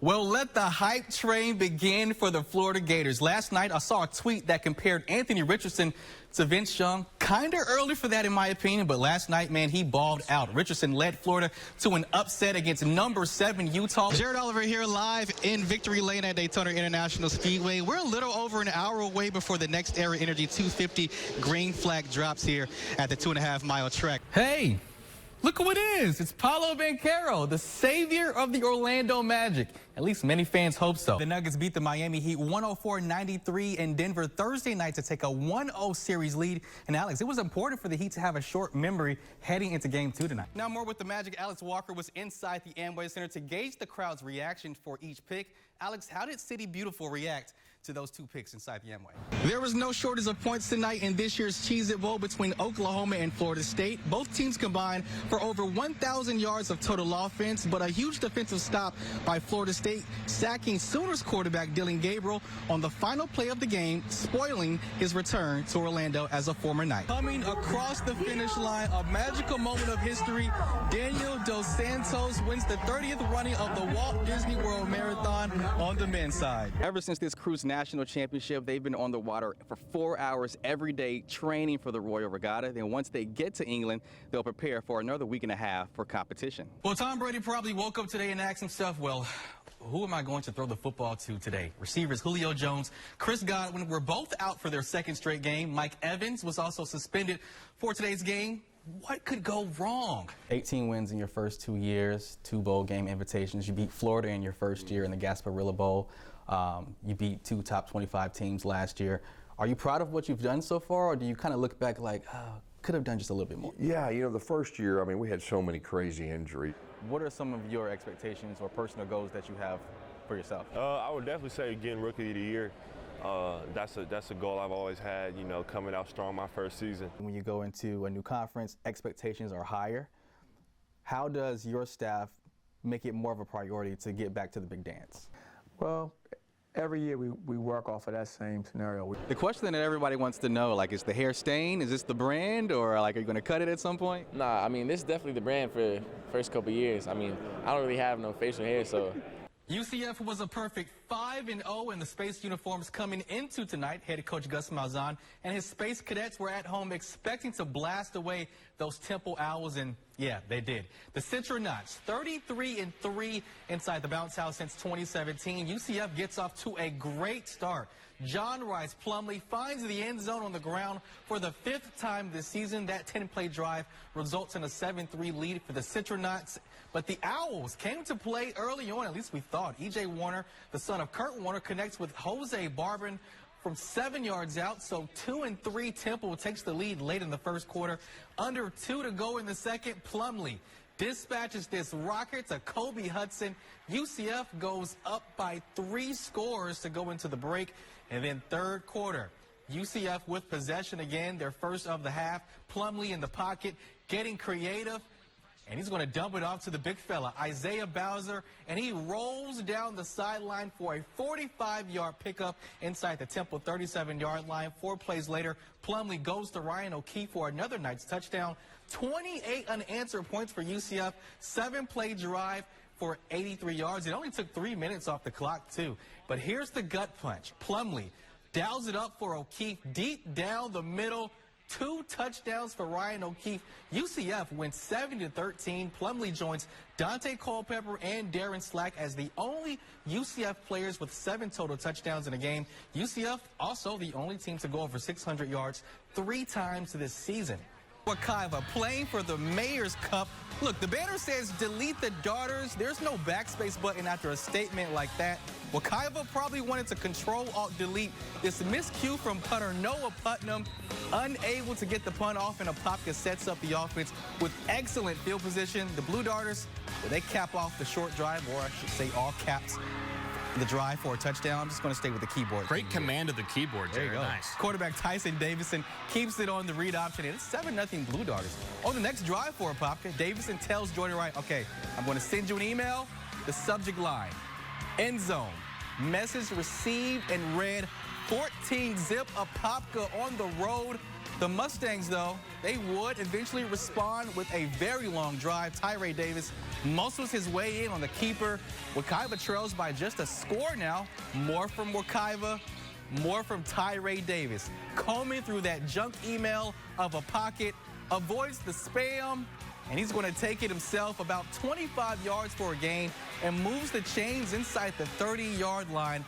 Well, let the hype train begin for the Florida Gators. Last night, I saw a tweet that compared Anthony Richardson to Vince Young. Kind of early for that, in my opinion, but last night, man, he balled out. Richardson led Florida to an upset against number 7 Utah. Jared Oliver here live in Victory Lane at Daytona International Speedway. We're a little over an hour away before the Next Era Energy 250 green flag drops here at the 2.5-mile track. Hey! Look who it is. It's Paolo Banchero, the savior of the Orlando Magic. At least many fans hope so. The Nuggets beat the Miami Heat 104-93 in Denver Thursday night to take a 1-0 series lead. And Alex, it was important for the Heat to have a short memory heading into Game 2 tonight. Now more with the Magic. Alex Walker was inside the Amway Center to gauge the crowd's reaction for each pick. Alex, how did City Beautiful react to those 2 picks inside the Amway? There was no shortage of points tonight in this year's Cheez-It Bowl between Oklahoma and Florida State. Both teams combined for over 1,000 yards of total offense, but a huge defensive stop by Florida State, sacking Sooners quarterback Dillon Gabriel on the final play of the game, spoiling his return to Orlando as a former Knight. Coming across the finish line, a magical moment of history. Daniel Dos Santos wins the 30th running of the Walt Disney World Marathon on the men's side. Ever since this cruise national championship, they've been on the water for 4 hours every day training for the Royal Regatta. Then once they get to England, they'll prepare for another week and a half for competition. Well, Tom Brady probably woke up today and asked himself, well, who am I going to throw the football to today? Receivers Julio Jones, Chris Godwin were both out for their second straight game. Mike Evans was also suspended for today's game. What could go wrong? 18 wins in your first 2 years, 2 bowl game invitations. You beat Florida in your first year in the Gasparilla Bowl. You beat 2 top 25 teams last year. Are you proud of what you've done so far, or do you kind of look back like, could have done just a little bit more? Yeah, you know, the first year, I mean, we had so many crazy injuries. What are some of your expectations or personal goals that you have for yourself? I would definitely say getting Rookie of the Year. That's a goal I've always had, you know, coming out strong my first season. When you go into a new conference, expectations are higher. How does your staff make it more of a priority to get back to the big dance? Well, every year we work off of that same scenario. The question that everybody wants to know, like, is the hair stain? Is this the brand, or like, are you going to cut it at some point? Nah, I mean, this is definitely the brand for the first couple years. I mean, I don't really have no facial hair, so. UCF was a perfect 5-0 in the Space uniforms coming into tonight. Head coach Gus Malzahn and his Space Cadets were at home expecting to blast away those Temple Owls, and yeah, they did. The Citronauts, 33-3 inside the bounce house since 2017. UCF gets off to a great start. John Rice Plumlee finds the end zone on the ground for the 5th time this season. That 10-play drive results in a 7-3 lead for the Citronauts. But the Owls came to play early on, at least we thought. E.J. Warner, the son of Kurt Warner, connects with Jose Barbin from 7 yards out. So 2-3, Temple takes the lead late in the first quarter. Under 2 to go in the second, Plumlee dispatches this rocket to Kobe Hudson. UCF goes up by 3 scores to go into the break. And then third quarter, UCF with possession again, their first of the half. Plumlee in the pocket, getting creative. And he's going to dump it off to the big fella, Isaiah Bowser, and he rolls down the sideline for a 45-yard pickup inside the Temple 37-yard line. 4 plays later, Plumlee goes to Ryan O'Keefe for another Knights touchdown. 28 unanswered points for UCF, 7-play drive for 83 yards. It only took 3 minutes off the clock, too. But here's the gut punch. Plumlee dials it up for O'Keefe deep down the middle. 2 touchdowns for Ryan O'Keefe. UCF wins 7-13. Plumlee joins Dante Culpepper and Darren Slack as the only UCF players with 7 total touchdowns in a game. UCF also the only team to go over 600 yards 3 times this season. Wakaiva playing for the Mayor's Cup. Look, the banner says delete the daughters. There's no backspace button after a statement like that. Wakaiva probably wanted to Control-Alt-Delete this miscue from punter Noah Putnam. Unable to get the punt off, and Apopka sets up the offense with excellent field position. The Blue Darters, they cap off the short drive, or I should say all caps, the drive for a touchdown. I'm just going to stay with the keyboard. Great command of the keyboard, Jerry. Nice. Quarterback Tyson Davison keeps it on the read option, and it's 7-0 Blue Darters. On the next drive for Apopka, Davison tells Jordan Wright, okay, I'm going to send you an email. The subject line, end zone, message received and read, 14-zip Apopka on the road. The Mustangs, though, they would eventually respond with a very long drive. Tyree Davis muscles his way in on the keeper. Wekiva trails by just a score now. More from Wekiva, more from Tyree Davis. Combing through that junk email of a pocket, avoids the spam, and he's going to take it himself about 25 yards for a gain and moves the chains inside the 30-yard line.